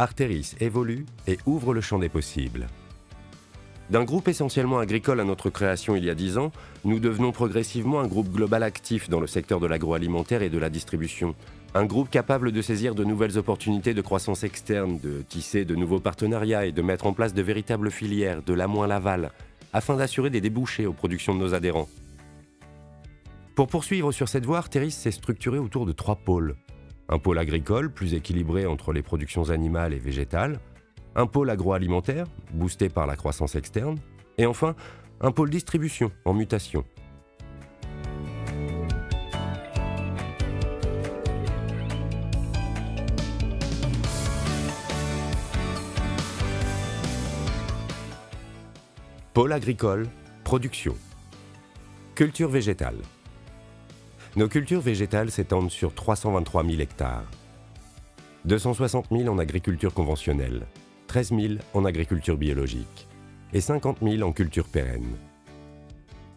Arteris évolue et ouvre le champ des possibles. D'un groupe essentiellement agricole à notre création il y a 10 ans, nous devenons progressivement un groupe global actif dans le secteur de l'agroalimentaire et de la distribution. Un groupe capable de saisir de nouvelles opportunités de croissance externe, de tisser de nouveaux partenariats et de mettre en place de véritables filières de l'amont à l'aval, afin d'assurer des débouchés aux productions de nos adhérents. Pour poursuivre sur cette voie, Arteris s'est structuré autour de 3 pôles. Un pôle agricole, plus équilibré entre les productions animales et végétales, un pôle agroalimentaire, boosté par la croissance externe, et enfin, un pôle distribution en mutation. Pôle agricole, production. Culture végétale. Nos cultures végétales s'étendent sur 323 000 hectares. 260 000 en agriculture conventionnelle, 13 000 en agriculture biologique et 50 000 en culture pérenne.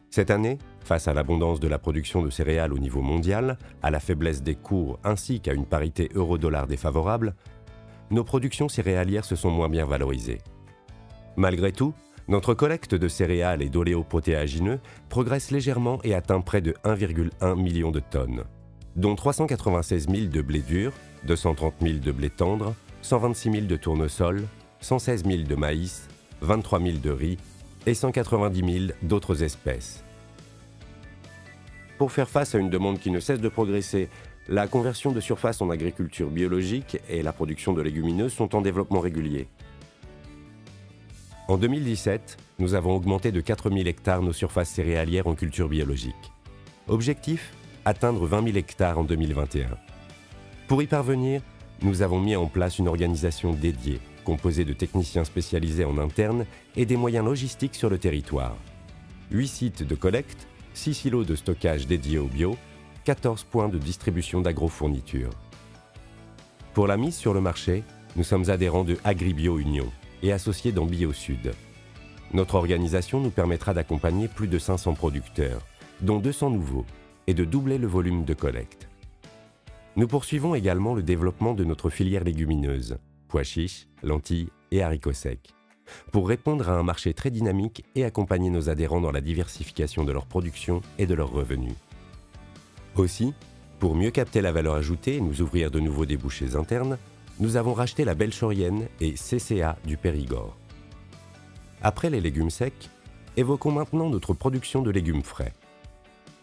Cette année, face à l'abondance de la production de céréales au niveau mondial, à la faiblesse des cours ainsi qu'à une parité euro-dollar défavorable, nos productions céréalières se sont moins bien valorisées. Malgré tout, notre collecte de céréales et d'oléoprotéagineux progresse légèrement et atteint près de 1,1 million de tonnes, dont 396 000 de blé dur, 230 000 de blé tendre, 126 000 de tournesol, 116 000 de maïs, 23 000 de riz et 190 000 d'autres espèces. Pour faire face à une demande qui ne cesse de progresser, la conversion de surface en agriculture biologique et la production de légumineuses sont en développement régulier. En 2017, nous avons augmenté de 4 000 hectares nos surfaces céréalières en culture biologique. Objectif : atteindre 20 000 hectares en 2021. Pour y parvenir, nous avons mis en place une organisation dédiée, composée de techniciens spécialisés en interne et des moyens logistiques sur le territoire. 8 sites de collecte, 6 silos de stockage dédiés au bio, 14 points de distribution d'agrofournitures. Pour la mise sur le marché, nous sommes adhérents de Agribio Union et associés dans BioSud. Notre organisation nous permettra d'accompagner plus de 500 producteurs, dont 200 nouveaux, et de doubler le volume de collecte. Nous poursuivons également le développement de notre filière légumineuse, pois chiches, lentilles et haricots secs, pour répondre à un marché très dynamique et accompagner nos adhérents dans la diversification de leur production et de leurs revenus. Aussi, pour mieux capter la valeur ajoutée et nous ouvrir de nouveaux débouchés internes, nous avons racheté la Belchorienne et CCA du Périgord. Après les légumes secs, évoquons maintenant notre production de légumes frais.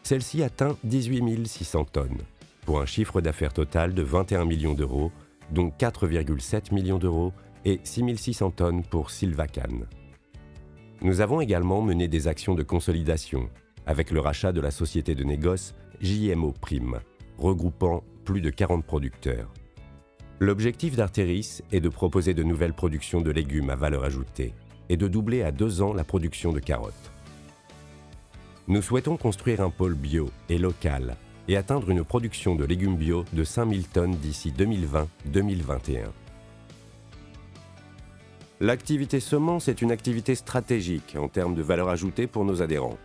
Celle-ci atteint 18 600 tonnes, pour un chiffre d'affaires total de 21 millions d'euros, dont 4,7 millions d'euros et 6 600 tonnes pour Sylvacan. Nous avons également mené des actions de consolidation, avec le rachat de la société de négoce JMO Prime, regroupant plus de 40 producteurs. L'objectif d'Arteris est de proposer de nouvelles productions de légumes à valeur ajoutée et de doubler à 2 ans la production de carottes. Nous souhaitons construire un pôle bio et local et atteindre une production de légumes bio de 5000 tonnes d'ici 2020-2021. L'activité semences est une activité stratégique en termes de valeur ajoutée pour nos adhérents.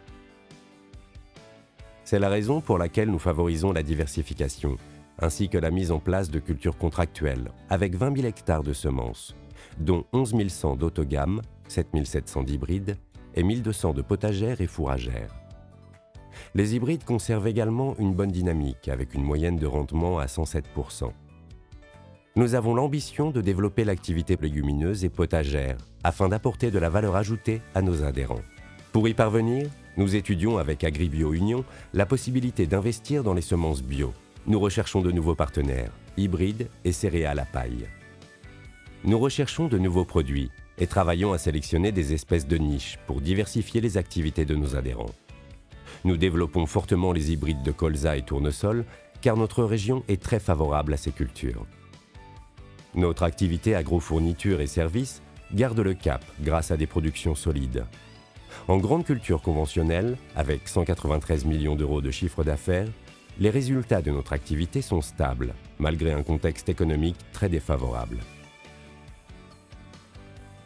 C'est la raison pour laquelle nous favorisons la diversification, ainsi que la mise en place de cultures contractuelles, avec 20 000 hectares de semences, dont 11 100 d'autogamme, 7 700 d'hybrides et 1 200 de potagères et fourragères. Les hybrides conservent également une bonne dynamique, avec une moyenne de rendement à 107%. Nous avons l'ambition de développer l'activité légumineuse et potagère, afin d'apporter de la valeur ajoutée à nos adhérents. Pour y parvenir, nous étudions avec Agribio Union la possibilité d'investir dans les semences bio. Nous recherchons de nouveaux partenaires, hybrides et céréales à paille. Nous recherchons de nouveaux produits et travaillons à sélectionner des espèces de niche pour diversifier les activités de nos adhérents. Nous développons fortement les hybrides de colza et tournesol car notre région est très favorable à ces cultures. Notre activité agrofourniture et services garde le cap grâce à des productions solides. En grande culture conventionnelle, avec 193 millions d'euros de chiffre d'affaires, les résultats de notre activité sont stables, malgré un contexte économique très défavorable.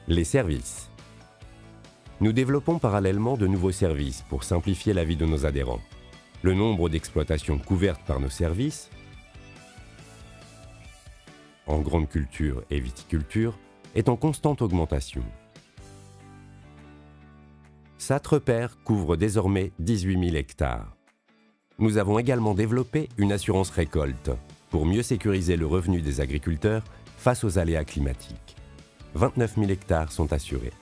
Les services. Nous développons parallèlement de nouveaux services pour simplifier la vie de nos adhérents. Le nombre d'exploitations couvertes par nos services en grande culture et viticulture, est en constante augmentation. Satre-Père couvre désormais 18 000 hectares. Nous avons également développé une assurance récolte pour mieux sécuriser le revenu des agriculteurs face aux aléas climatiques. 29 000 hectares sont assurés.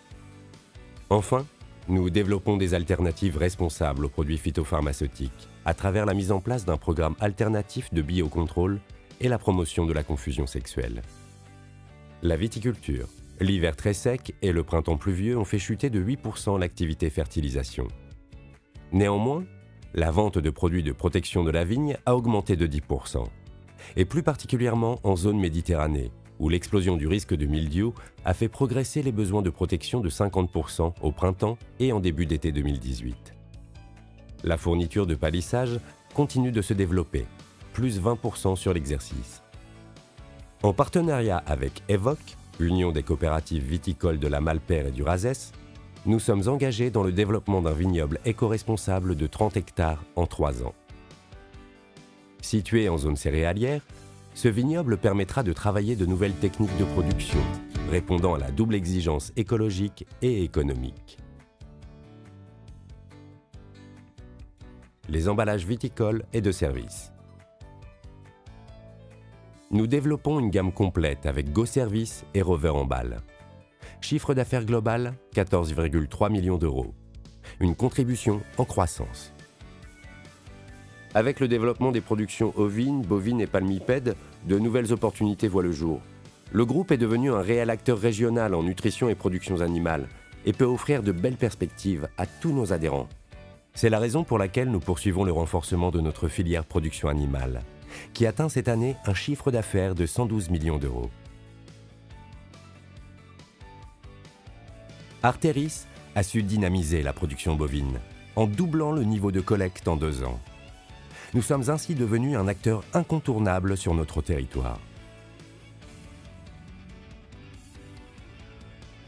Enfin, nous développons des alternatives responsables aux produits phytopharmaceutiques à travers la mise en place d'un programme alternatif de biocontrôle et la promotion de la confusion sexuelle. La viticulture, l'hiver très sec et le printemps pluvieux ont fait chuter de 8% l'activité fertilisation. Néanmoins, la vente de produits de protection de la vigne a augmenté de 10%, et plus particulièrement en zone Méditerranée, où l'explosion du risque de mildiou a fait progresser les besoins de protection de 50% au printemps et en début d'été 2018. La fourniture de palissage continue de se développer, plus 20% sur l'exercice. En partenariat avec EVOC, Union des coopératives viticoles de la Malpère et du Razès, nous sommes engagés dans le développement d'un vignoble éco-responsable de 30 hectares en 3 ans. Situé en zone céréalière, ce vignoble permettra de travailler de nouvelles techniques de production, répondant à la double exigence écologique et économique. Les emballages viticoles et de services. Nous développons une gamme complète avec Go Service et Rover Emball. Chiffre d'affaires global, 14,3 millions d'euros. Une contribution en croissance. Avec le développement des productions ovines, bovines et palmipèdes, de nouvelles opportunités voient le jour. Le groupe est devenu un réel acteur régional en nutrition et productions animales et peut offrir de belles perspectives à tous nos adhérents. C'est la raison pour laquelle nous poursuivons le renforcement de notre filière production animale, qui atteint cette année un chiffre d'affaires de 112 millions d'euros. Arteris a su dynamiser la production bovine en doublant le niveau de collecte en 2 ans. Nous sommes ainsi devenus un acteur incontournable sur notre territoire.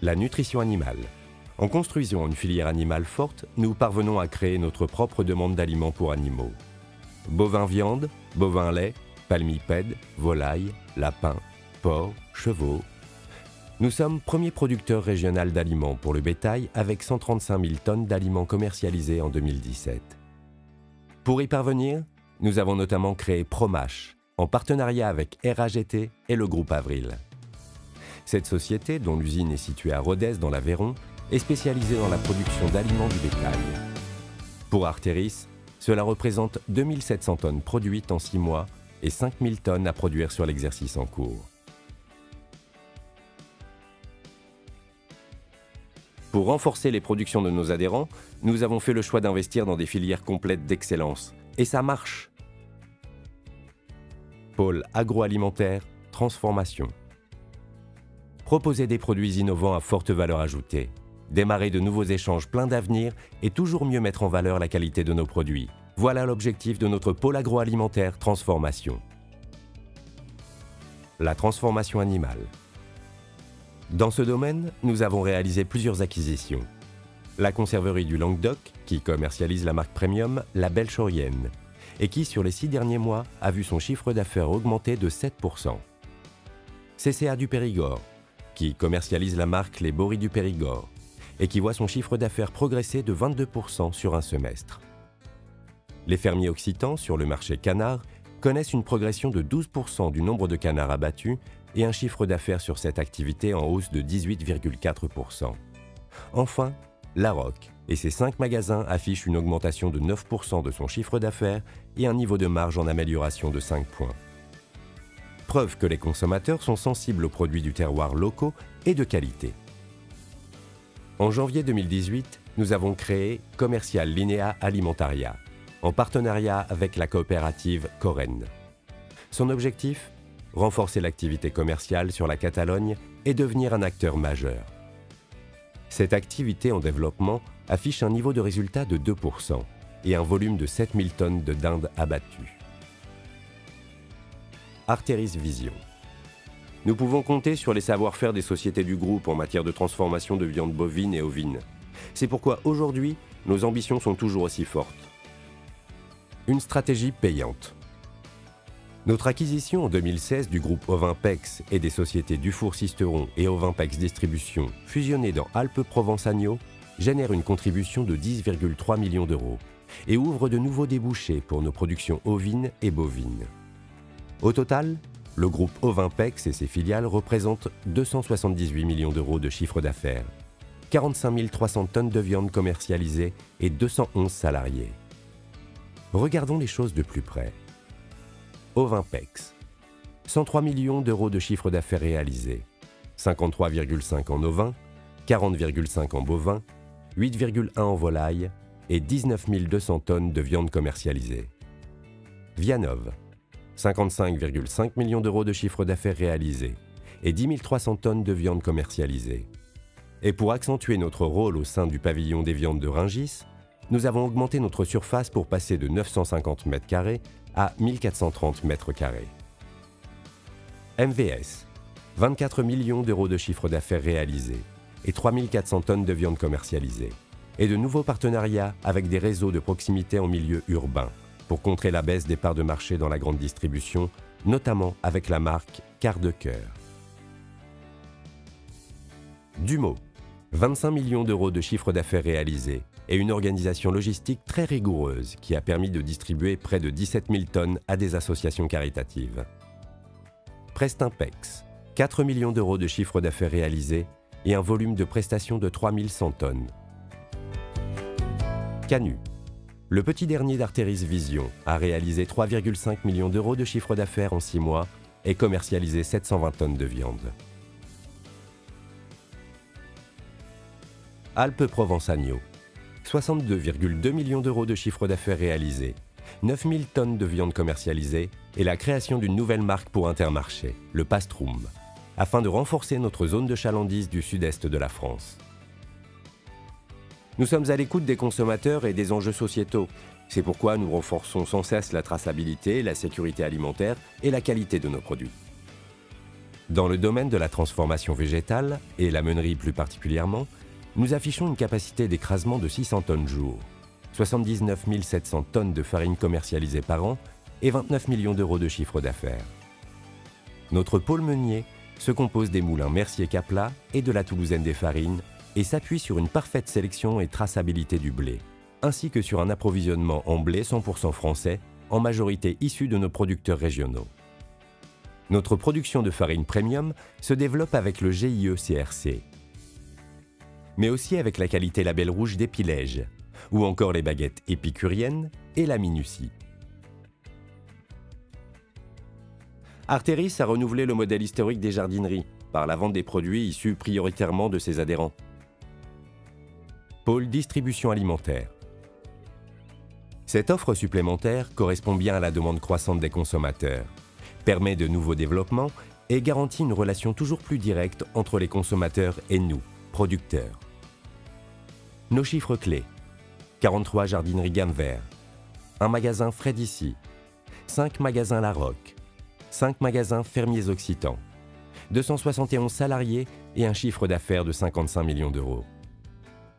La nutrition animale. En construisant une filière animale forte, nous parvenons à créer notre propre demande d'aliments pour animaux. Bovin viande, bovin lait, palmipèdes, volailles, lapins, porcs, chevaux. Nous sommes premier producteur régional d'aliments pour le bétail avec 135 000 tonnes d'aliments commercialisés en 2017. Pour y parvenir, nous avons notamment créé Promash, en partenariat avec RAGT et le groupe Avril. Cette société, dont l'usine est située à Rodez dans l'Aveyron, est spécialisée dans la production d'aliments du bétail. Pour Arteris, cela représente 2700 tonnes produites en 6 mois et 5000 tonnes à produire sur l'exercice en cours. Pour renforcer les productions de nos adhérents, nous avons fait le choix d'investir dans des filières complètes d'excellence. Et ça marche! Pôle agroalimentaire, transformation. Proposer des produits innovants à forte valeur ajoutée. Démarrer de nouveaux échanges pleins d'avenir et toujours mieux mettre en valeur la qualité de nos produits. Voilà l'objectif de notre pôle agroalimentaire transformation. La transformation animale. Dans ce domaine, nous avons réalisé plusieurs acquisitions. La conserverie du Languedoc, qui commercialise la marque premium La Belle Chaurienne, et qui, sur les 6 derniers mois, a vu son chiffre d'affaires augmenter de 7%. CCA du Périgord, qui commercialise la marque Les Boris du Périgord, et qui voit son chiffre d'affaires progresser de 22% sur un semestre. Les fermiers occitans, sur le marché canard, connaissent une progression de 12% du nombre de canards abattus et un chiffre d'affaires sur cette activité en hausse de 18,4%. Enfin, La Roque et ses 5 magasins affichent une augmentation de 9% de son chiffre d'affaires et un niveau de marge en amélioration de 5 points. Preuve que les consommateurs sont sensibles aux produits du terroir locaux et de qualité. En janvier 2018, nous avons créé Commercial Linea Alimentaria, en partenariat avec la coopérative Coren. Son objectif ? Renforcer l'activité commerciale sur la Catalogne et devenir un acteur majeur. Cette activité en développement affiche un niveau de résultat de 2% et un volume de 7000 tonnes de dinde abattues. Arteris Vision. Nous pouvons compter sur les savoir-faire des sociétés du groupe en matière de transformation de viande bovine et ovine. C'est pourquoi aujourd'hui, nos ambitions sont toujours aussi fortes. Une stratégie payante. Notre acquisition en 2016 du groupe Ovinpex et des sociétés Dufour-Sisteron et Ovinpex Distribution fusionnées dans Alpes-Provence-Agneaux génère une contribution de 10,3 millions d'euros et ouvre de nouveaux débouchés pour nos productions ovines et bovines. Au total, le groupe Ovinpex et ses filiales représentent 278 millions d'euros de chiffre d'affaires, 45 300 tonnes de viande commercialisées et 211 salariés. Regardons les choses de plus près. Ovinpex, 103 millions d'euros de chiffre d'affaires réalisé, 53,5 en ovins, 40,5 en bovins, 8,1 en volaille et 19 200 tonnes de viande commercialisée. Vianov, 55,5 millions d'euros de chiffre d'affaires réalisé et 10 300 tonnes de viande commercialisée. Et pour accentuer notre rôle au sein du pavillon des viandes de Rungis, nous avons augmenté notre surface pour passer de 950 m² à 1430 m². MVS, 24 millions d'euros de chiffre d'affaires réalisé et 3400 tonnes de viande commercialisée. Et de nouveaux partenariats avec des réseaux de proximité en milieu urbain pour contrer la baisse des parts de marché dans la grande distribution, notamment avec la marque Quart de Cœur. Dumo, 25 millions d'euros de chiffre d'affaires réalisé et une organisation logistique très rigoureuse qui a permis de distribuer près de 17 000 tonnes à des associations caritatives. Prestinpex, 4 millions d'euros de chiffre d'affaires réalisé et un volume de prestations de 3 100 tonnes. Canu, le petit dernier d'Artéris Vision, a réalisé 3,5 millions d'euros de chiffre d'affaires en 6 mois et commercialisé 720 tonnes de viande. Alpes-Provence-Agneaux, 62,2 millions d'euros de chiffre d'affaires réalisé, 9 000 tonnes de viande commercialisée et la création d'une nouvelle marque pour Intermarché, le Pastrum, afin de renforcer notre zone de chalandise du sud-est de la France. Nous sommes à l'écoute des consommateurs et des enjeux sociétaux. C'est pourquoi nous renforçons sans cesse la traçabilité, la sécurité alimentaire et la qualité de nos produits. Dans le domaine de la transformation végétale, et la meunerie plus particulièrement, nous affichons une capacité d'écrasement de 600 tonnes jour, 79 700 tonnes de farine commercialisée par an et 29 millions d'euros de chiffre d'affaires. Notre pôle meunier se compose des moulins Mercier-Caplat et de la Toulousaine des Farines et s'appuie sur une parfaite sélection et traçabilité du blé, ainsi que sur un approvisionnement en blé 100% français, en majorité issu de nos producteurs régionaux. Notre production de farine premium se développe avec le GIE-CRC, mais aussi avec la qualité label rouge d'Épilège, ou encore les baguettes épicuriennes et la minutie. Artéris a renouvelé le modèle historique des jardineries par la vente des produits issus prioritairement de ses adhérents. Pôle distribution alimentaire. Cette offre supplémentaire correspond bien à la demande croissante des consommateurs, permet de nouveaux développements et garantit une relation toujours plus directe entre les consommateurs et nous, producteurs. Nos chiffres clés: 43 jardineries gamme vert, un magasin Frais d'ici, 5 magasins La Roque, 5 magasins Fermiers Occitans, 271 salariés et un chiffre d'affaires de 55 millions d'euros.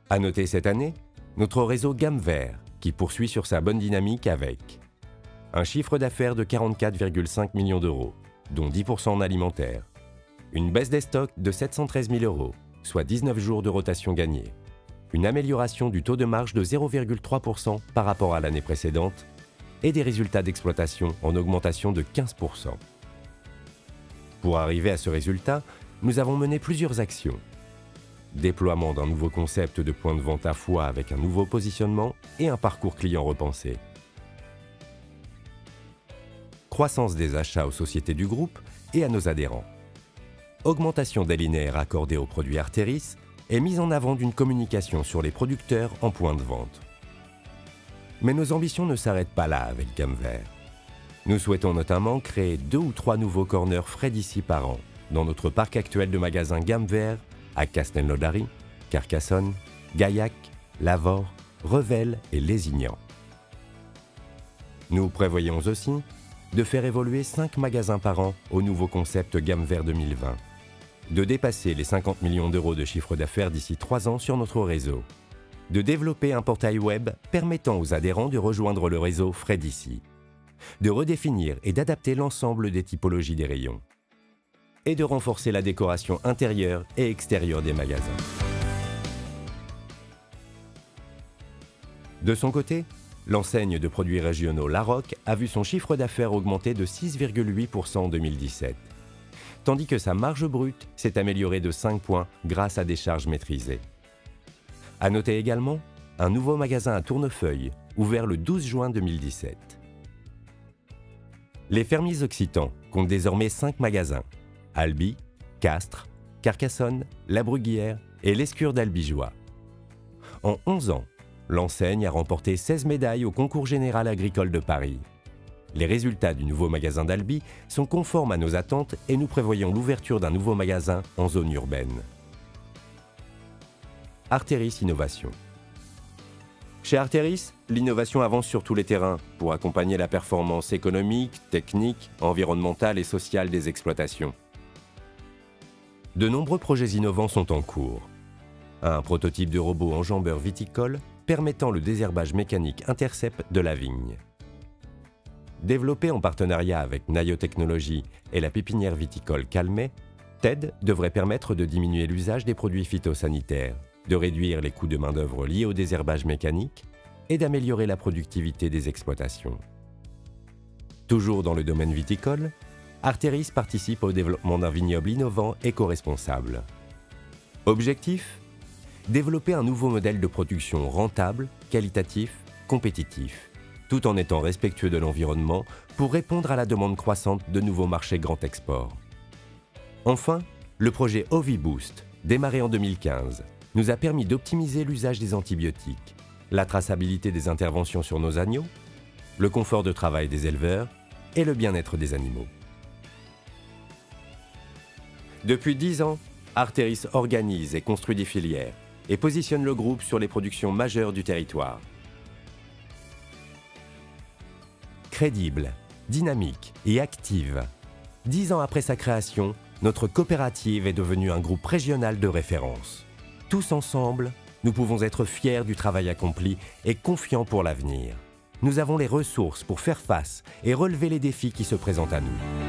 À noter cette année, notre réseau gamme vert qui poursuit sur sa bonne dynamique avec un chiffre d'affaires de 44,5 millions d'euros, dont 10% en alimentaire, une baisse des stocks de 713 000 euros, soit 19 jours de rotation gagnée, une amélioration du taux de marge de 0,3% par rapport à l'année précédente et des résultats d'exploitation en augmentation de 15%. Pour arriver à ce résultat, nous avons mené plusieurs actions. Déploiement d'un nouveau concept de point de vente à foie avec un nouveau positionnement et un parcours client repensé. Croissance des achats aux sociétés du groupe et à nos adhérents. Augmentation des linéaires accordés aux produits Artéris et mise en avant d'une communication sur les producteurs en point de vente. Mais nos ambitions ne s'arrêtent pas là avec Gamme Vert. Nous souhaitons notamment créer 2 ou 3 nouveaux corners Frais d'ici par an dans notre parc actuel de magasins Gamme Vert à Castelnaudary, Carcassonne, Gaillac, Lavore, Revel et Lézignan. Nous prévoyons aussi de faire évoluer 5 magasins par an au nouveau concept Gamme Vert 2020, de dépasser les 50 millions d'euros de chiffre d'affaires d'ici 3 ans sur notre réseau, de développer un portail web permettant aux adhérents de rejoindre le réseau Frais d'ici, de redéfinir et d'adapter l'ensemble des typologies des rayons, et de renforcer la décoration intérieure et extérieure des magasins. De son côté, l'enseigne de produits régionaux Larocque a vu son chiffre d'affaires augmenter de 6,8% en 2017, tandis que sa marge brute s'est améliorée de 5 points grâce à des charges maîtrisées. À noter également un nouveau magasin à Tournefeuille, ouvert le 12 juin 2017. Les Fermiers Occitans comptent désormais 5 magasins: Albi, Castres, Carcassonne, La Bruguière et l'Escure d'Albigeois. En 11 ans, l'enseigne a remporté 16 médailles au Concours général agricole de Paris. Les résultats du nouveau magasin d'Albi sont conformes à nos attentes et nous prévoyons l'ouverture d'un nouveau magasin en zone urbaine. Arteris Innovation. Chez Arteris, l'innovation avance sur tous les terrains pour accompagner la performance économique, technique, environnementale et sociale des exploitations. De nombreux projets innovants sont en cours. Un prototype de robot enjambeur viticole permettant le désherbage mécanique intercept de la vigne. Développé en partenariat avec Nayo Technologies et la pépinière viticole Calmet, TED devrait permettre de diminuer l'usage des produits phytosanitaires, de réduire les coûts de main-d'œuvre liés au désherbage mécanique et d'améliorer la productivité des exploitations. Toujours dans le domaine viticole, Arteris participe au développement d'un vignoble innovant éco-responsable. Objectif : développer un nouveau modèle de production rentable, qualitatif, compétitif, tout en étant respectueux de l'environnement pour répondre à la demande croissante de nouveaux marchés grand export. Enfin, le projet OviBoost, démarré en 2015, nous a permis d'optimiser l'usage des antibiotiques, la traçabilité des interventions sur nos agneaux, le confort de travail des éleveurs et le bien-être des animaux. Depuis 10 ans, Arteris organise et construit des filières et positionne le groupe sur les productions majeures du territoire. Crédible, dynamique et active, 10 ans après sa création, notre coopérative est devenue un groupe régional de référence. Tous ensemble, nous pouvons être fiers du travail accompli et confiants pour l'avenir. Nous avons les ressources pour faire face et relever les défis qui se présentent à nous.